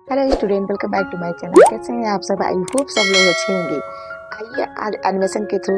Hello student, welcome back to my channel. कैसे हैं आप सब? आई होप सब लोग अच्छे होंगे। आइए आज एनिमेशन के थ्रू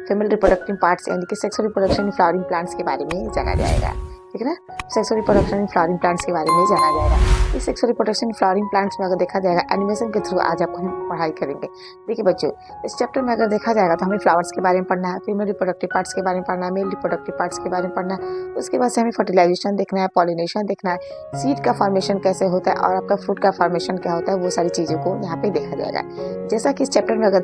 फीमेल रिप्रोडक्टिव पार्ट्स यानी कि sexual reproduction in flowering plants के बारे में जाना जाएगा। ठीक है ना? Sexual reproduction in flowering plants के बारे में जाना जाएगा। इस sexual reproduction in flowering plants में अगर देखा जाएगा एनिमेशन के थ्रू आज आपको हम पढ़ाई करेंगे। देखिए बच्चों, इस चैप्टर में अगर देखा जाएगा तो हमें फ्लावर्स के बारे में पढ़ना है, फीमेल रिप्रोडक्टिव पार्ट्स के बारे में पढ़ना है, मेल रिप्रोडक्टिव पार्ट्स के बारे में पढ़ना है। उसके बाद से हमें फर्टिलाइजेशन देखना है, पॉलिनेशन देखना है, सीड का फॉर्मेशन कैसे होता है और आपका फ्रूट का फॉर्मेशन क्या होता है, वो सारी चीज़ों को यहाँ पे देखा जाएगा। जैसा कि इस चैप्टर में अगर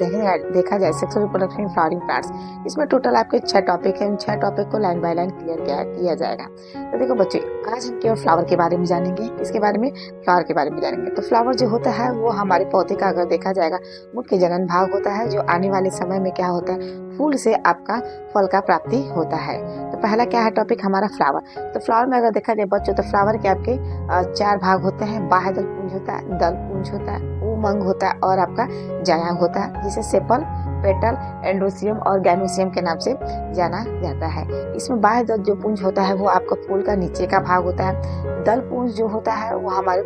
देखा जाए sexual reproduction in flowering plants, इसमें टोटल आपके 6 टॉपिक हैं। उन 6 टॉपिक को लाइन बाय लाइन क्लियर किया जाएगा। तो देखो बच्चों, आज हम केवल फ्लावर के बारे में जानेंगे। इसके बारे में फ्लावर के बारे में जानेंगे। तो फ्लावर जो होता है वो हमारे पौधे का अगर देखा जाएगा मुख्य जनन भाग होता है, जो आने वाले समय में क्या होता है, फूल से आपका फल का प्राप्ति होता है। तो पहला क्या है टॉपिक हमारा फ्लावर। तो फ्लावर में अगर देखा जाए बच्चों, तो फ्लावर के आपके 4 भाग होते हैं। बाह्य दल पुंज होता है, दल पुंज होता है, उमंग होता है और आपका जायांग होता है, जिसे सेपल, पेटल, एंड्रोसियम और गैनोसियम के नाम से जाना जाता है। इसमें बाह्य दल जो पुंज होता है वो आपका फूल का नीचे का भाग होता है। दल पुंज जो होता है वो हमारे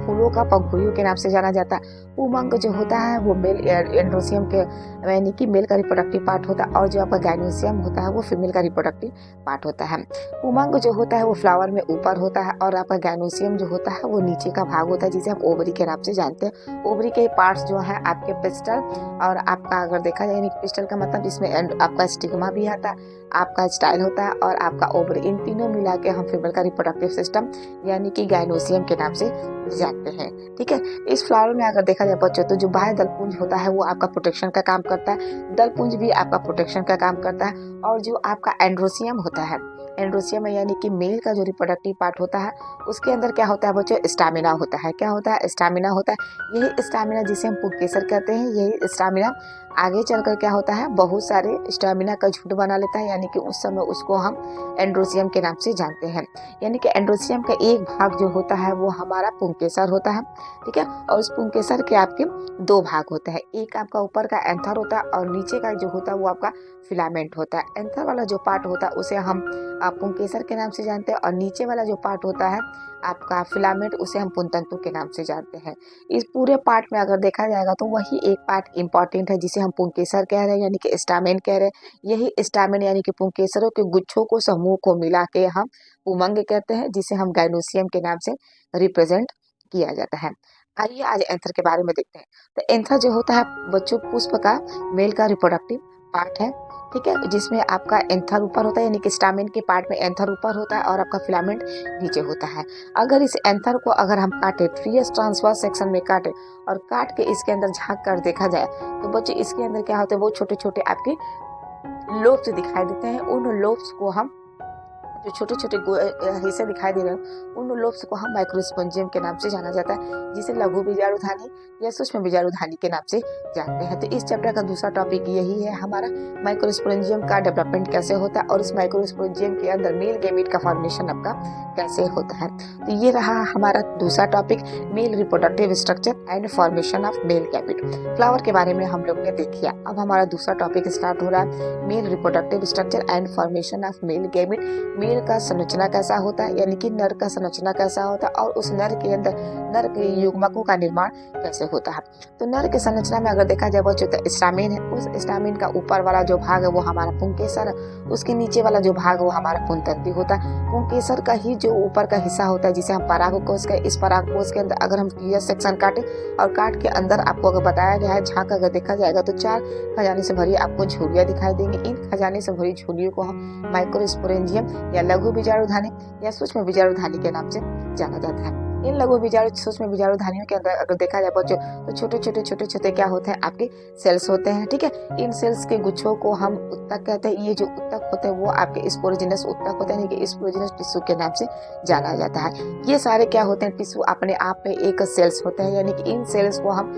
फूलों का पंखुड़ियों के नाम से जाना जाता है। उमंग जो होता है वो मेल एंड्रोसियम के यानी कि मेल का रिप्रोडक्टिव पार्ट होता है, और जो आपका गाइनोसियम होता है वो फीमेल का रिप्रोडक्टिव पार्ट होता है। उमंग जो होता है वो फ्लावर में ऊपर होता है, और आपका गाइनोसियम जो होता है वो नीचे का भाग होता है, जिसे हम ओवरी के नाम से जानते हैं। ओवरी के पार्ट्स जो है आपके पिस्टल, और आपका अगर देखा जाए पिस्टल का मतलब जिसमें आपका स्टिग्मा भी आता है, आपका स्टाइल होता है और आपका ओवरी, इन तीनों मिला के हम फीमेल का रिप्रोडक्टिव सिस्टम यानी कि गाइनोसियम के नाम से जानते हैं। ठीक है, इस फ्लावर में अगर देखा जाए बच्चों, तो जो बाह्य दलपुंज होता है वो आपका प्रोटेक्शन का काम करता है। दलपुंज भी आपका प्रोटेक्शन का काम करता है। और जो आपका एंड्रोसियम होता है, एंड्रोसियम यानी कि मेल का जो रिप्रोडक्टिव पार्ट होता है, उसके अंदर क्या होता है बच्चों, स्टैमिना होता है। क्या होता है? स्टैमिना होता है। यही स्टैमिना जिसे हम पुंकेसर कहते हैं, यही स्टैमिना आगे चलकर क्या होता है, बहुत सारे स्टैमिना का झुंड बना लेता है, यानी कि उस समय उसको हम एंड्रोसियम के नाम से जानते हैं। यानी कि एंड्रोसियम का एक भाग जो होता है वो हमारा पुंकेसर होता है। ठीक है, और उस पुंकेसर के आपके 2 भाग होता है। एक आपका ऊपर का एंथर होता है और नीचे का जो होता है वो आपका फिलामेंट होता है। एंथर वाला जो पार्ट होता है उसे हम पुंकेसर के नाम से जानते हैं, और नीचे वाला जो पार्ट होता है आपका फिलामेंट, उसे हम पुंतंतु के नाम से जानते हैं। इस पूरे पार्ट में अगर देखा जाएगा तो वही एक पार्ट इंपॉर्टेंट है, जिसे हम पुंकेसर कह रहे हैं, यानी कि स्टामेन कह रहे हैं। यही स्टामेन यानी कि पुंकेसरों के गुच्छों को, समूह को मिला के हम उमंग कहते हैं, जिसे हम गाइनोसियम के नाम से रिप्रेजेंट किया जाता है। आइए आज एंथर के बारे में देखते हैं। तो एंथर जो होता है बच्चों, पुष्प का मेल का रिप्रोडक्टिव पार्ट है। ठीक है, जिसमें आपका एंथर ऊपर होता है, यानी कि स्टामेन के पार्ट में एंथर ऊपर होता है और आपका फिलामेंट नीचे होता है। अगर इस एंथर को अगर हम काटे, ट्रियस ट्रांसवर्स सेक्शन में काटे और काट के इसके अंदर झांक कर देखा जाए, तो बच्चों इसके अंदर क्या होते हैं, वो छोटे छोटे आपके लोब्स दिखाई देते हैं। उन लोब्स को हम, जो छोटे छोटे हिस्से दिखाई दे रहे हैं, उन लोब्स को हम माइक्रोस्पोंजियम के नाम से जाना जाता है, जिसे लघु बीजाणुधानी या सूक्ष्म बीजाणुधानी के नाम से जानते हैं। तो इस चैप्टर का दूसरा टॉपिक यही है हमारा, माइक्रोस्पोंजियम का डेवलपमेंट कैसे होता है और इस माइक्रोस्पोंजियम के अंदर मेल गैमीट का फॉर्मेशन आपका कैसे होता है। तो ये रहा हमारा दूसरा topic, mail reproductive structure and formation of male gamete. Flower के बारे में हम लोग ने देख लिया। अब हमारा दूसरा टॉपिक स्टार्ट हो रहा है, male reproductive structure and formation of male gamete. Male का संरचना कैसा होता है, यानी कि नर का संरचना कैसा होता है, और उस नर के अंदर नर के युग्मकों का निर्माण कैसे होता है। तो नर के संरचना में अगर देखा जाए बच्चों, तो स्टामिन है। उस स्टामिन का ऊपर वाला जो भाग है वो हमारा पुंकेसर है। उसके नीचे वाला जो भाग है वो हमारा पुंतंतु होता है। पुंकेसर का ही जो ऊपर का हिस्सा होता है, जिसे हम परागकोश का, इस परागकोश के अंदर अगर हम क्लियर सेक्शन काटे और काट के अंदर आपको अगर बताया गया है, झांक अगर देखा जाएगा तो 4 खजाने से भरी आपको झुर्रियां दिखाई देंगी। इन खजाने से भरी झुर्रियों को हम माइक्रोस्पोरेंजियम या लघु बीजाणुधानी या सूक्ष्म बीजाणुधानी के नाम से जाना जाता है। इन लघु बीजाणु सूक्ष्म बीजाणुधानियों के अंदर अगर देखा जाए बच्चों, तो छोटे छोटे क्या होते हैं, आपके सेल्स होते हैं। ठीक है, इन सेल्स के गुच्छों को हम उत्तक कहते हैं। ये जो उत्तक होते हैं वो आपके स्पोरोजिनस उत्तक होते हैं, यानी कि स्पोरोजिनस टिश्यू के नाम से जाना जाता है। ये सारे क्या होते हैं, टिश्यू अपने आप में एक सेल्स होते हैं, यानी कि इन सेल्स को हम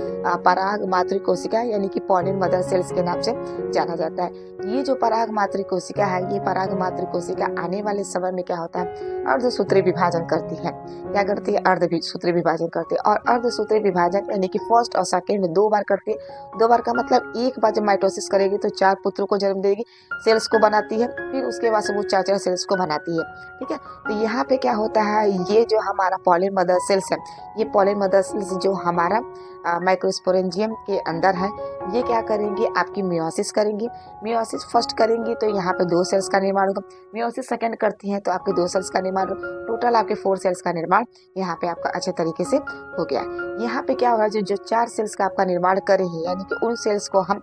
पराग मातृ कोशिका यानी कि पॉलिन मदर सेल्स के नाम से जाना जाता है। ये जो पराग मातृ कोशिका है, ये पराग मातृ कोशिका आने वाले समय में क्या होता है, अर्धसूत्री विभाजन करती है। क्या करती है? अर्धसूत्री विभाजन करती है। और अर्धसूत्री विभाजन यानी कि फर्स्ट और सेकेंड में 2 बार करती है। 2 बार का मतलब एक बार जब माइटोसिस करेगी तो 4 पुत्रों को जन्म देगी, सेल्स को बनाती है, फिर उसके बाद से वो 4 सेल्स को बनाती है। ठीक है, तो यहाँ पे क्या होता है, ये जो हमारा पॉलिन मदर सेल्स है, ये पॉलिन मदर सेल्स जो हमारा माइक्रोस्पोरेंजियम के अंदर है, ये क्या करेंगी, आपकी मियोसिस करेंगी। मियोसिस फर्स्ट करेंगी तो यहाँ पे 2 सेल्स का निर्माण होगा। मियोसिस सेकंड करती हैं तो आपके 2 सेल्स का निर्माण, टोटल आपके 4 सेल्स का निर्माण यहाँ पे आपका अच्छे तरीके से हो गया। यहाँ पे क्या होगा, जो 4 सेल्स का आपका निर्माण कर रही है, यानी कि उन सेल्स को हम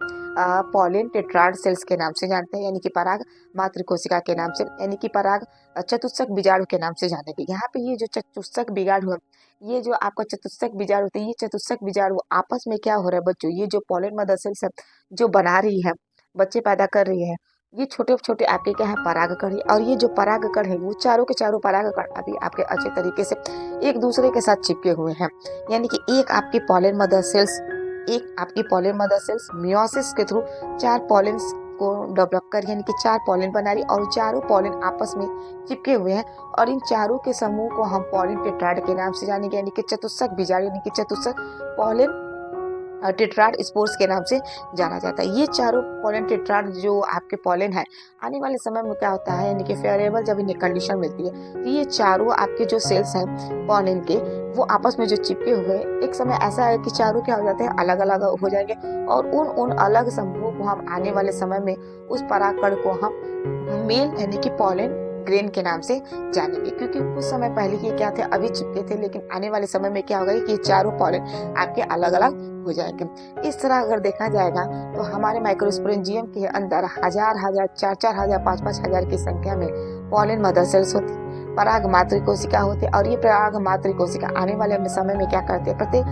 पॉलिन टेट्राड सेल्स के नाम से जानते हैं, यानी कि पराग मातृ कोशिका के नाम से, यानी कि पराग चतुष्क बीजाणु के नाम से जानेंगे। यहाँ पे ये जो चतुष्क बीजाणु है, ये जो आपका चतुष्क बीजाणु होते हैं, ये चतुष्क बीजाणु आपस में क्या हो रहा है बच्चों, ये जो पॉलिन मदर सेल्स है जो बना रही है, बच्चे पैदा कर रही है, ये छोटे छोटे आपके क्या है, परागकण है। और ये जो परागकण है, वो चारों के चारों परागकण अभी आपके अच्छे तरीके से एक दूसरे के साथ चिपके हुए हैं। यानी कि एक आपकी पॉलिन मदर सेल्स मियोसिस के थ्रू 4 पॉलिन्स को डेवलप कर, यानी कि 4 पॉलिन बना रही, और चारों पॉलिन आपस में चिपके हुए हैं। और इन चारों के समूह को हम पॉलिन टेट्राड के नाम से जानेंगे, यानी कि चतुष्क बीजाणु, यानी कि चतुष्क पॉलिन टेट्राड स्पोर्स के नाम से जाना जाता है। ये चारों पॉलिन टेट्राड जो आपके पॉलिन है, आने वाले समय में क्या होता है, यानी कि फेवरेबल जब इन्हें कंडीशन मिलती है तो ये चारों आपके जो सेल्स हैं पॉलिन के, वो आपस में जो चिपके हुए, एक समय ऐसा है कि चारों क्या हो जाते हैं, अलग अलग हो जाएंगे। और उन अलग समूह को हम आने वाले समय में उस परागकण को हम मेल यानी कि पॉलिन ग्रेन के नाम से जानेंगे, क्योंकि कुछ समय पहले ये क्या थे, अभी चिपके थे, लेकिन आने वाले समय में क्या होगा कि चारों पॉलिन आपके अलग अलग हो जाएंगे। इस तरह अगर देखा जाएगा तो हमारे माइक्रोस्पोरेंजियम के अंदर हजार 4,000 5,000 की संख्या में पॉलिन मदर सेल्स होती, पराग मातृ कोशिका होते, और ये पराग मातृ कोशिका आने वाले समय में क्या करते हैं, प्रत्येक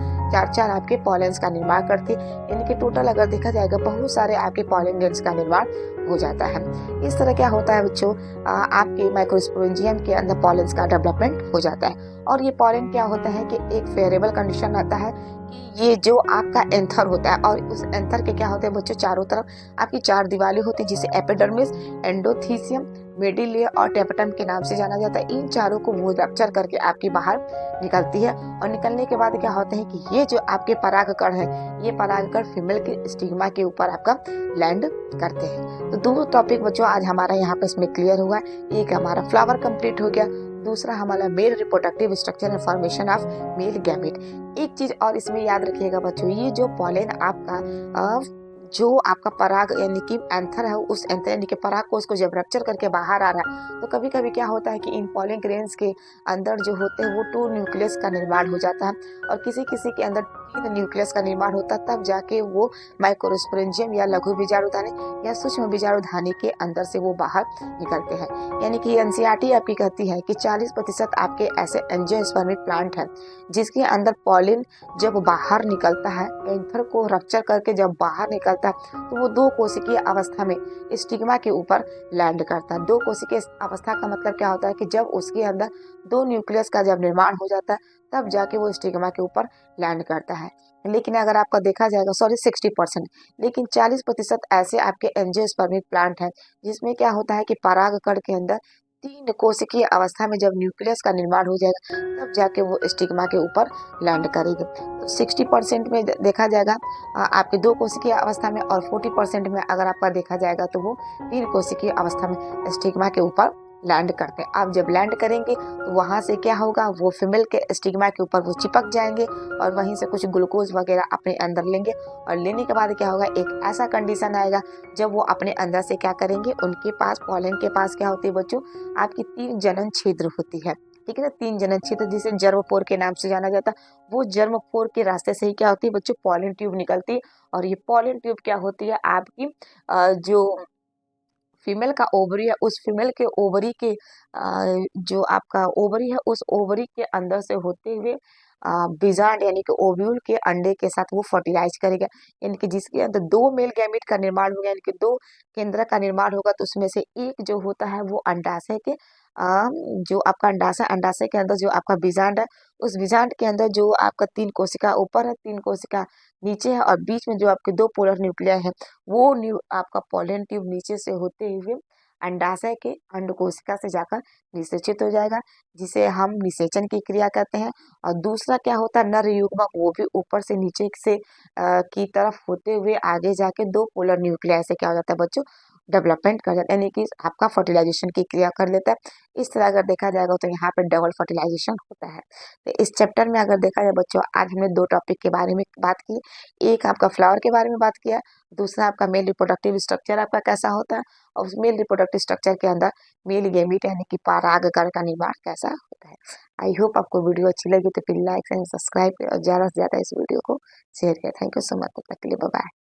4 आपके पॉलिन्स का निर्माण करती, यानी कि टोटल अगर देखा जाएगा बहुत सारे आपके पॉलिन ग्रेन्स का निर्माण हो जाता है। इस तरह क्या होता है बच्चों, आपके माइक्रोस्पोरेंजियम के अंदर पॉलिन्स का डेवलपमेंट हो जाता है। और ये पॉलिन क्या होता है कि एक फेवरेबल कंडीशन आता है कि ये जो आपका एंथर होता है, और उस एंथर के क्या होते हैं बच्चों, चारों तरफ आपकी 4 दीवारें होती है, जिसे एपिडर्मिस, एंडोथीसियम, मिडिल लेयर और टेपटम के नाम से जाना जाता है। इन चारों को वो रप्चर करके आपकी बाहर निकलती है, और निकलने के बाद क्या होता है कि ये जो आपके परागकण है, ये परागकण फीमेल के स्टिग्मा के ऊपर आपका लैंड करते हैं। तो 2 टॉपिक बच्चों आज हमारा यहाँ पे इसमें क्लियर हुआ। एक हमारा फ्लावर कंप्लीट हो गया, दूसरा हमारा mail reproductive structure and formation of male gamete. एक चीज और इसमें याद रखिएगा बच्चों, ये जो पॉलिन आपका जो आपका पराग यानी कि एंथर है, उस एंथर यानी कि पराग को उसको जब रप्चर करके बाहर आ रहा है, तो कभी कभी क्या होता है कि इन पॉलिन ग्रेन्स के अंदर जो होते हैं वो 2 न्यूक्लियस का निर्माण हो जाता है, और किसी किसी के अंदर 3 न्यूक्लियस का निर्माण होता है, तब जाके वो माइक्रोस्पोरेंजियम या लघु बीजाणुधानी या सूक्ष्म बीजाणुधानी के अंदर से वो बाहर निकलते हैं। यानी कि एनसीईआरटी आपकी कहती है कि 40% आपके ऐसे एंजियोस्पर्मिक प्लांट हैं जिसके अंदर पॉलिन जब बाहर निकलता है, एंथर को रप्चर करके जब बाहर निकलता है, तो वो 2 कोशिकीय अवस्था में स्टिग्मा के ऊपर लैंड करता है। 2 कोशिकीय अवस्था का मतलब क्या होता है कि जब उसके अंदर 2 न्यूक्लियस का जब निर्माण हो जाता है, तब जाके वो स्टिग्मा के ऊपर लैंड करता है। लेकिन अगर आपका देखा जाएगा 60%, लेकिन 40% ऐसे आपके एंजियोस्पर्मिक प्लांट हैं जिसमें क्या होता है कि परागकण के अंदर 3 कोशिकीय अवस्था में जब न्यूक्लियस का निर्माण हो जाएगा, तब जाके वो स्टिग्मा के ऊपर लैंड करेगी। तो 60% में देखा जाएगा आपके 2 कोशिकीय अवस्था में, और 40% में अगर आपका देखा जाएगा तो वो 3 कोशिकीय अवस्था में स्टिग्मा के ऊपर लैंड करते हैं। अब जब लैंड करेंगे तो वहाँ से क्या होगा, वो फीमेल के स्टिग्मा के ऊपर वो चिपक जाएंगे, और वहीं से कुछ ग्लूकोज वगैरह अपने अंदर लेंगे, और लेने के बाद क्या होगा, एक ऐसा कंडीशन आएगा जब वो अपने अंदर से क्या करेंगे, उनके पास पॉलन के पास क्या होती है बच्चों, आपकी 3 जनन छिद्र होती है। ठीक है ना, 3 जनन छिद्र जिसे जर्मपोर के नाम से जाना जाता है। वो जर्मपोर के रास्ते से ही क्या होती है बच्चों, पॉलन ट्यूब निकलती है, और ये पॉलन ट्यूब क्या होती है, आपकी जो फीमेल का ओवरी है, उस फीमेल के ओवरी के जो आपका ओवरी है, उस ओवरी के अंदर से होते हुए बीजांड यानी कि ओव्यूल के अंडे के साथ वो फर्टिलाइज करेगा, यानी कि जिसके अंदर 2 मेल गैमेट का निर्माण होगा, यानी कि 2 केंद्र का निर्माण होगा, तो उसमें से एक जो होता है वो अंडाशय के जो आपका अंडाशय के अंदर जो आपका बीजांड है, उस बीजांड के अंदर जो आपका 3 कोशिका ऊपर है, 3 कोशिका नीचे है, और बीच में जो आपके 2 पोलर न्यूक्लियर है, वो आपका पॉलन ट्यूब नीचे से होते हुए अंडाशय के अंड कोशिका से जाकर निषेचित हो जाएगा, जिसे हम निषेचन की क्रिया कहते हैं। और दूसरा क्या होता है, नर युग्मक वो भी ऊपर से नीचे से की तरफ होते हुए आगे जाके दो पोलर न्यूक्लियाई से क्या हो जाता है बच्चों, डेवलपमेंट कर जाता है, यानी कि आपका फर्टिलाइजेशन की क्रिया कर लेता है। इस तरह अगर देखा जाएगा तो यहाँ पे डबल फर्टिलाइजेशन होता है। तो इस चैप्टर में अगर देखा जाए बच्चों, आज हमने दो टॉपिक के बारे में बात की। एक आपका फ्लावर के बारे में बात किया, दूसरा आपका मेल रिप्रोडक्टिव स्ट्रक्चर आपका कैसा होता है, और उस मेल रिप्रोडक्टिव स्ट्रक्चर के अंदर मेल गैमीट यानी कि परागकण का निर्माण कैसा होता है। आई होप आपको वीडियो अच्छी लगी तो प्लीज लाइक एंड सब्सक्राइब और ज़्यादा से ज़्यादा इस वीडियो को शेयर करें। थैंक यू सो मच, तब तक के लिए बाय बाय।